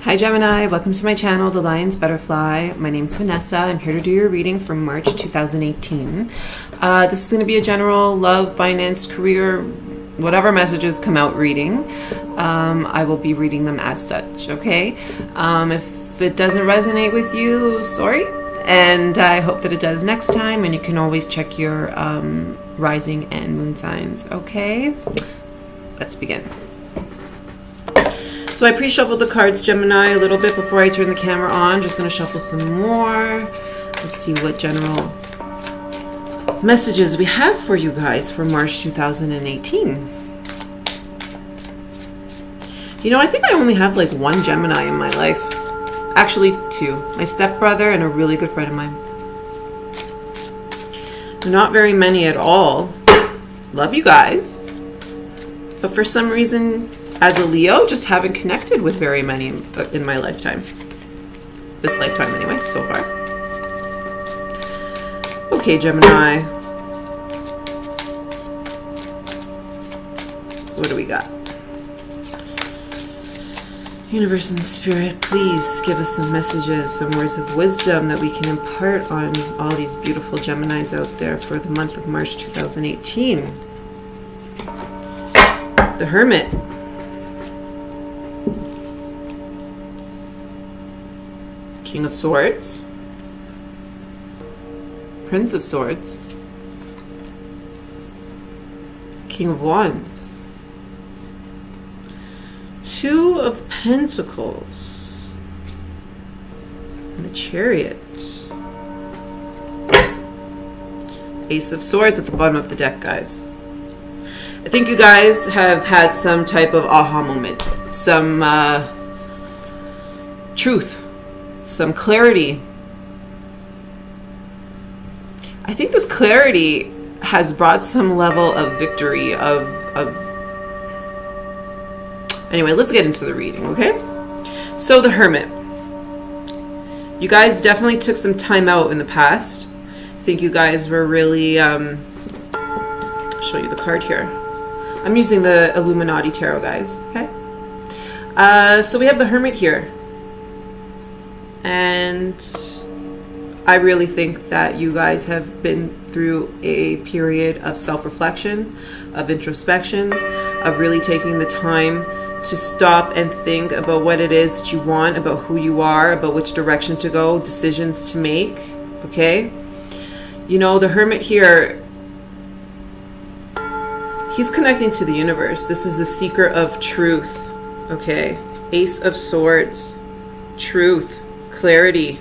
Hi Gemini, welcome to my channel, The Lion's Butterfly. My name's Vanessa. I'm here to do your reading for March 2018. This is going to be a general love, finance, career, whatever messages come out reading. I will be reading them as such, okay? If it doesn't resonate with you, sorry. And I hope that it does next time, and you can always check your rising and moon signs, okay? Let's begin. So I pre-shuffled the cards, Gemini, a little bit before I turn the camera on. Just going to shuffle some more. Let's see what general messages we have for you guys for March 2018. You know, I think I only have like one Gemini in my life. Actually, two. My stepbrother and a really good friend of mine. Not very many at all. Love you guys. But for some reason, as a Leo, just haven't connected with very many in my lifetime. This lifetime anyway, so far. Okay, Gemini. What do we got? Universe and Spirit, please give us some messages, some words of wisdom that we can impart on all these beautiful Geminis out there for the month of March 2018. The Hermit. King of Swords, Prince of Swords, King of Wands, Two of Pentacles, and the Chariot, Ace of Swords at the bottom of the deck, guys. I think you guys have had some type of aha moment, some truth, some clarity. I think this clarity has brought some level of victory Anyway, let's get into the reading, okay? So the Hermit. You guys definitely took some time out in the past. I think you guys were really I'll show you the card here. I'm using the Illuminati Tarot, guys, okay? So we have the Hermit here. And I really think that you guys have been through a period of self-reflection, of introspection, of really taking the time to stop and think about what it is that you want, about who you are, about which direction to go, decisions to make, okay? You know, the Hermit here, he's connecting to the universe. This is the seeker of truth, okay? Ace of Swords, truth, clarity,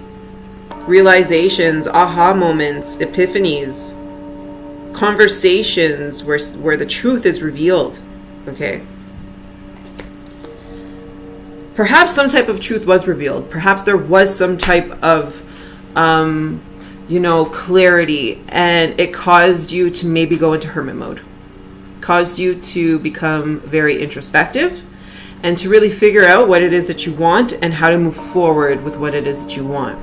realizations, aha moments, epiphanies, conversations where the truth is revealed, okay? Perhaps some type of truth was revealed. Perhaps there was some type of, clarity, and it caused you to maybe go into hermit mode. Caused you to become very introspective and to really figure out what it is that you want and how to move forward with what it is that you want.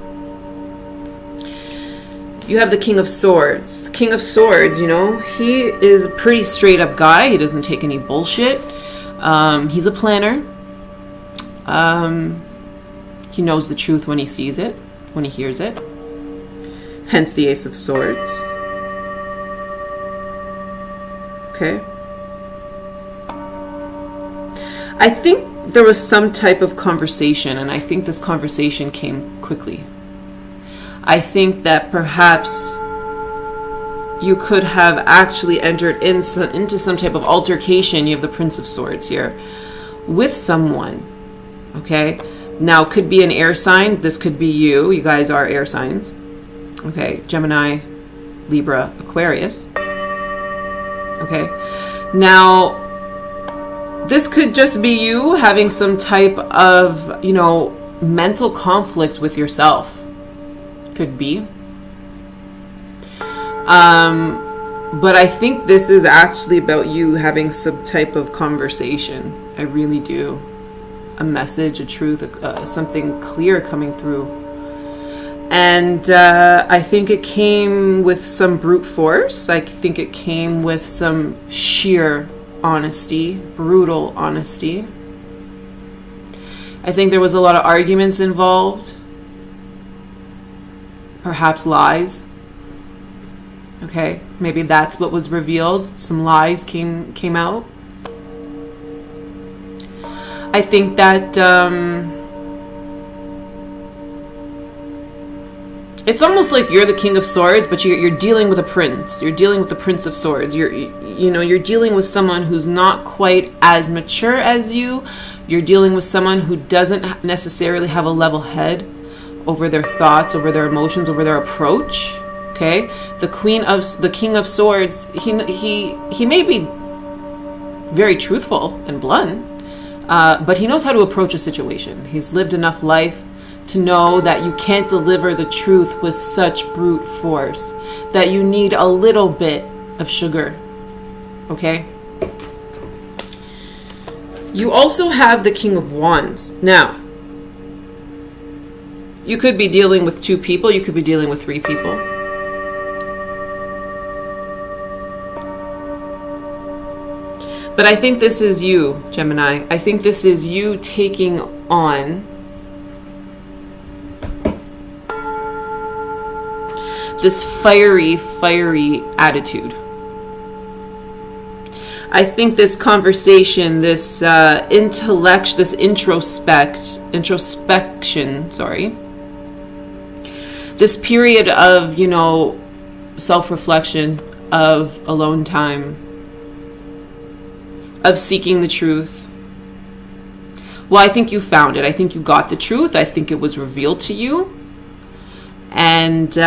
You have the King of Swords. King of Swords, you know, he is a pretty straight up guy. He doesn't take any bullshit. He's a planner. He knows the truth when he sees it, when he hears it. Hence the Ace of Swords. Okay. I think there was some type of conversation, and I think this conversation came quickly. I think that perhaps you could have actually entered into some type of altercation. You have the Prince of Swords here with someone, okay? Now, could be an air sign. This could be you. You guys are air signs, okay? Gemini, Libra, Aquarius, okay? Now, this could just be you having some type of, mental conflict with yourself. Could be. But I think this is actually about you having some type of conversation. I really do. A message, a truth, something clear coming through. And I think it came with some brute force. I think it came with some sheer honesty, brutal honesty. I think there was a lot of arguments involved. Perhaps lies. Okay, maybe that's what was revealed. Some lies came out. I think that it's almost like you're the King of Swords, but you're dealing with a prince. You're dealing with the Prince of Swords. You're dealing with someone who's not quite as mature as you. You're dealing with someone who doesn't necessarily have a level head over their thoughts, over their emotions, over their approach. Okay, the King of Swords. He may be very truthful and blunt, but he knows how to approach a situation. He's lived enough life to know that you can't deliver the truth with such brute force, that you need a little bit of sugar. Okay? You also have the King of Wands. Now, you could be dealing with 2 people, you could be dealing with 3 people. But I think this is you, Gemini. I think this is you taking on this fiery attitude. I think this conversation, this introspection, this period of, self-reflection, of alone time, of seeking the truth. Well, I think you found it. I think you got the truth. I think it was revealed to you. And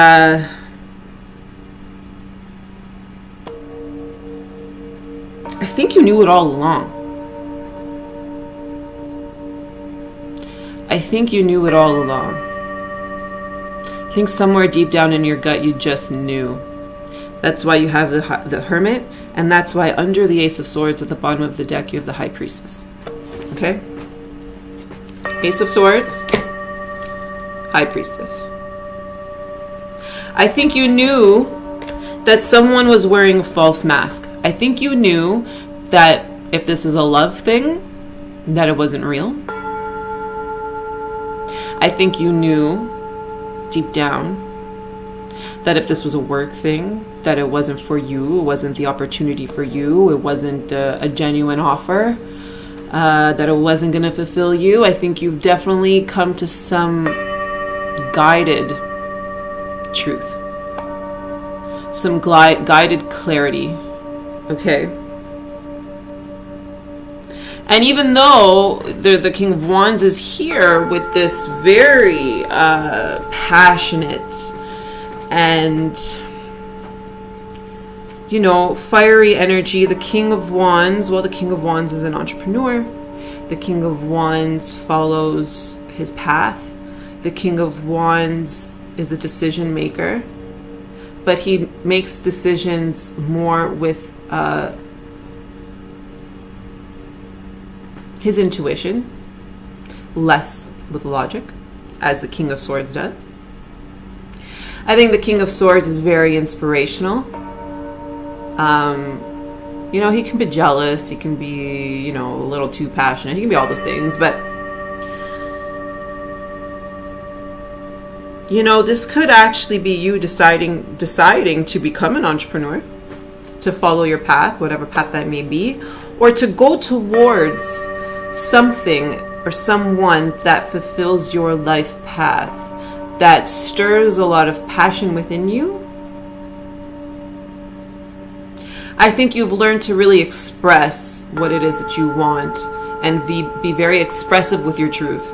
I think you knew it all along. I think you knew it all along. I think somewhere deep down in your gut you just knew. That's why you have the Hermit, and that's why under the Ace of Swords at the bottom of the deck you have the High Priestess. Okay? Ace of Swords, High Priestess. I think you knew that someone was wearing a false mask. I think you knew that if this is a love thing, that it wasn't real. I think you knew deep down that if this was a work thing, that it wasn't for you, it wasn't the opportunity for you, it wasn't a genuine offer, that it wasn't going to fulfill you. I think you've definitely come to some guided truth, some guided clarity. Okay? And even though the King of Wands is here with this very passionate and, fiery energy, the King of Wands, well, the King of Wands is an entrepreneur. The King of Wands follows his path. The King of Wands is a decision maker, but he makes decisions more with his intuition, less with logic, as the King of Swords does. I think the King of Swords is very inspirational. He can be jealous, he can be, a little too passionate, he can be all those things, but this could actually be you deciding to become an entrepreneur, to follow your path, whatever path that may be, or to go towards something or someone that fulfills your life path, that stirs a lot of passion within you. I think you've learned to really express what it is that you want and be very expressive with your truth.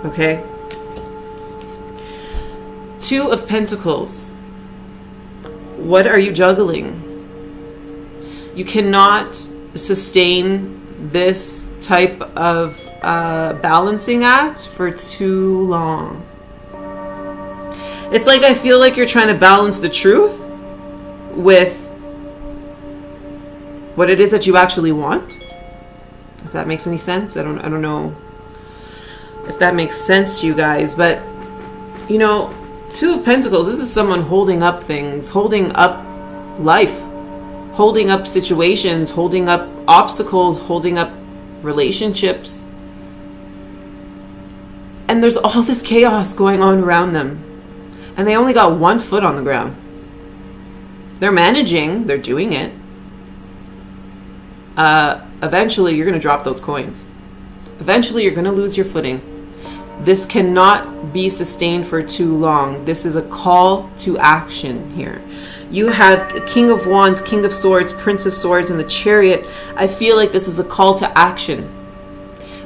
Okay? 2 of Pentacles. What are you juggling? You cannot sustain this type of balancing act for too long. It's like I feel like you're trying to balance the truth with what it is that you actually want. If that makes any sense. I don't know if that makes sense to you guys, but 2 of Pentacles, this is someone holding up things, holding up life, holding up situations, holding up obstacles, holding up relationships. And there's all this chaos going on around them. And they only got 1 foot on the ground. They're managing, they're doing it. Eventually, you're going to drop those coins. Eventually, you're going to lose your footing. This cannot be sustained for too long. This is a call to action here. You have King of Wands, King of Swords, Prince of Swords, and the Chariot. I feel like this is a call to action.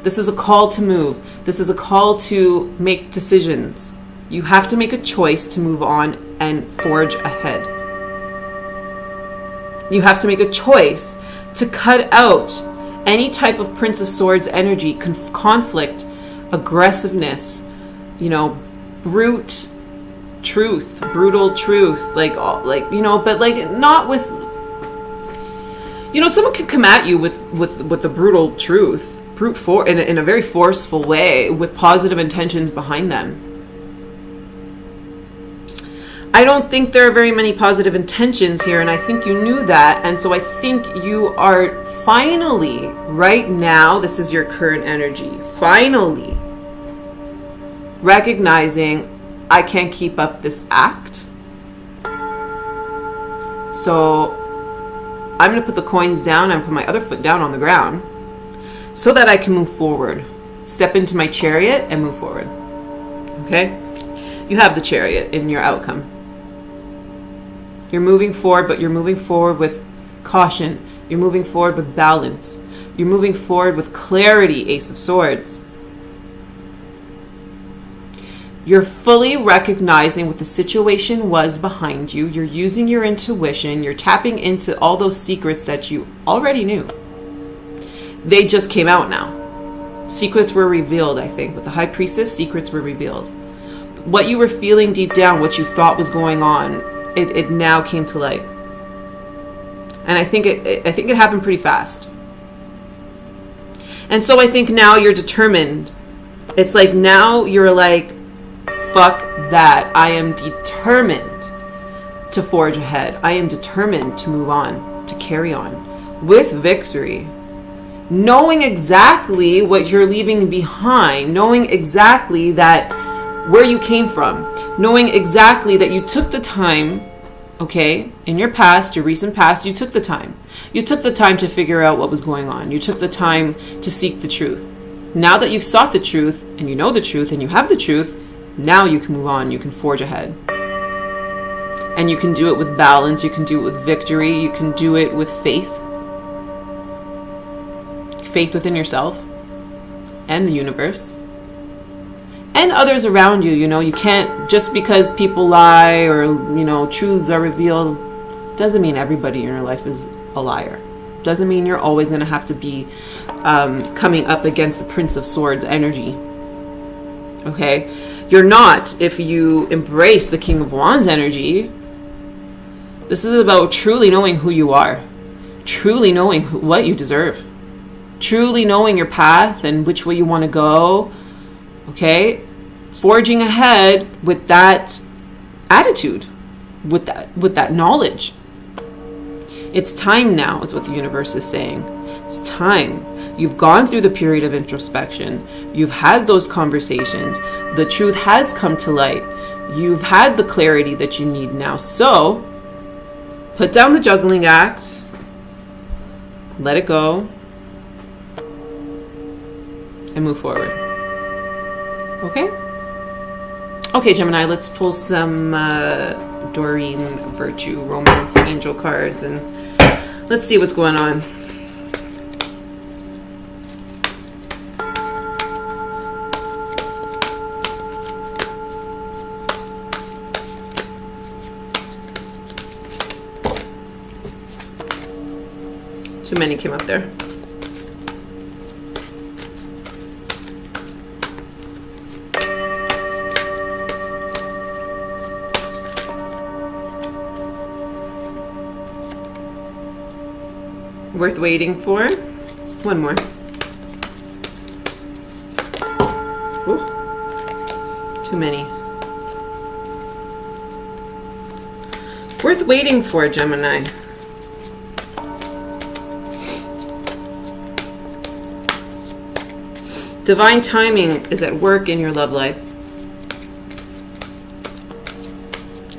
This is a call to move. This is a call to make decisions. You have to make a choice to move on and forge ahead. You have to make a choice to cut out any type of Prince of Swords energy, conflict, aggressiveness, brutal truth, but not with, someone can come at you with the brutal truth, in a very forceful way, with positive intentions behind them. I don't think there are very many positive intentions here, and I think you knew that, and so I think you are finally, right now, this is your current energy, finally recognizing, I can't keep up this act. So I'm going to put the coins down and put my other foot down on the ground so that I can move forward. Step into my chariot and move forward. Okay? You have the chariot in your outcome. You're moving forward, but you're moving forward with caution. You're moving forward with balance. You're moving forward with clarity, Ace of Swords. You're fully recognizing what the situation was behind you. You're using your intuition. You're tapping into all those secrets that you already knew. They just came out now. Secrets were revealed, I think. With the High Priestess, secrets were revealed. What you were feeling deep down, what you thought was going on, it now came to light. And I think it happened pretty fast. And so I think now you're determined. It's like now you're like, fuck that. I am determined to forge ahead. I am determined to move on, to carry on with victory. Knowing exactly what you're leaving behind, knowing exactly that where you came from, knowing exactly that you took the time, okay, in your past, your recent past, you took the time. You took the time to figure out what was going on. You took the time to seek the truth. Now that you've sought the truth, and you know the truth, and you have the truth, now you can move on. You can forge ahead. And you can do it with balance. You can do it with victory. You can do it with faith. Faith within yourself and the universe. And others around you. You can't, just because people lie or, truths are revealed, doesn't mean everybody in your life is a liar. Doesn't mean you're always going to have to be coming up against the Prince of Swords energy. Okay? You're not if you embrace the King of Wands energy. This is about truly knowing who you are. Truly knowing what you deserve. Truly knowing your path and which way you want to go. Okay? Forging ahead with that attitude, with that knowledge. It's time now, is what the universe is saying. It's time. You've gone through the period of introspection. You've had those conversations. The truth has come to light. You've had the clarity that you need now. So, put down the juggling act. Let it go. And move forward. Okay? Okay, Gemini, let's pull some Doreen Virtue Romance Angel cards and let's see what's going on. Too many came up there. Worth waiting for. One more. Ooh. Too many. Worth waiting for, Gemini. Divine timing is at work in your love life.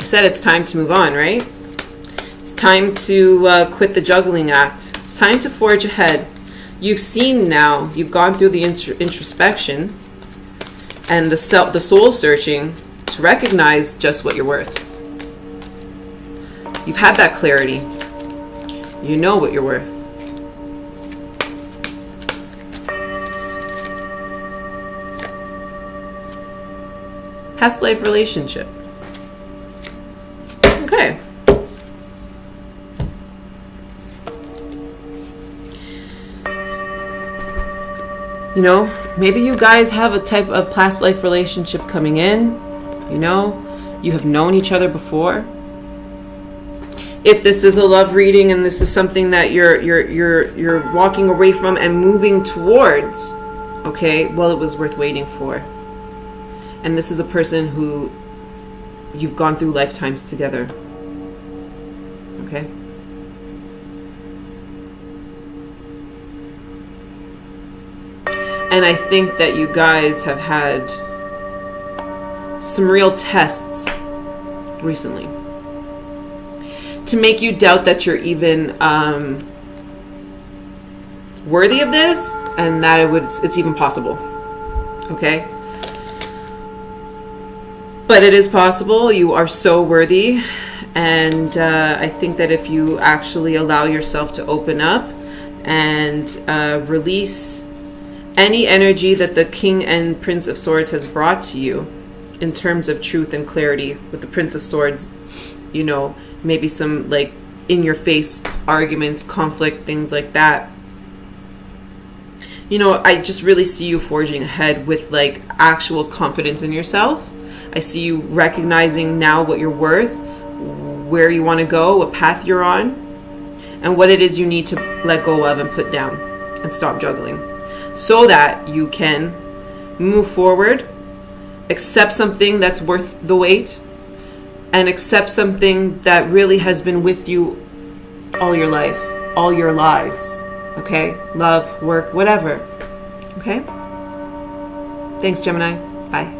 I said it's time to move on, right? It's time to quit the juggling act. It's time to forge ahead. You've seen now, you've gone through the introspection and the soul searching to recognize just what you're worth. You've had that clarity. You know what you're worth. Past life relationship. Okay. You know, maybe you guys have a type of past life relationship coming in. You know, you have known each other before. If this is a love reading and this is something that you're walking away from and moving towards, okay, well, it was worth waiting for. And this is a person who you've gone through lifetimes together. Okay? And I think that you guys have had some real tests recently to make you doubt that you're even worthy of this and that it's even possible. Okay? But it is possible. You are so worthy. And I think that if you actually allow yourself to open up and release any energy that the King and Prince of Swords has brought to you in terms of truth and clarity, with the Prince of Swords, you know, maybe some like in your face arguments, conflict, things like that. You know, I just really see you forging ahead with like actual confidence in yourself. I see you recognizing now what you're worth, where you want to go, what path you're on, and what it is you need to let go of and put down and stop juggling, so that you can move forward, accept something that's worth the wait, and accept something that really has been with you all your life, all your lives. Okay? Love, work, whatever. Okay? Thanks, Gemini. Bye.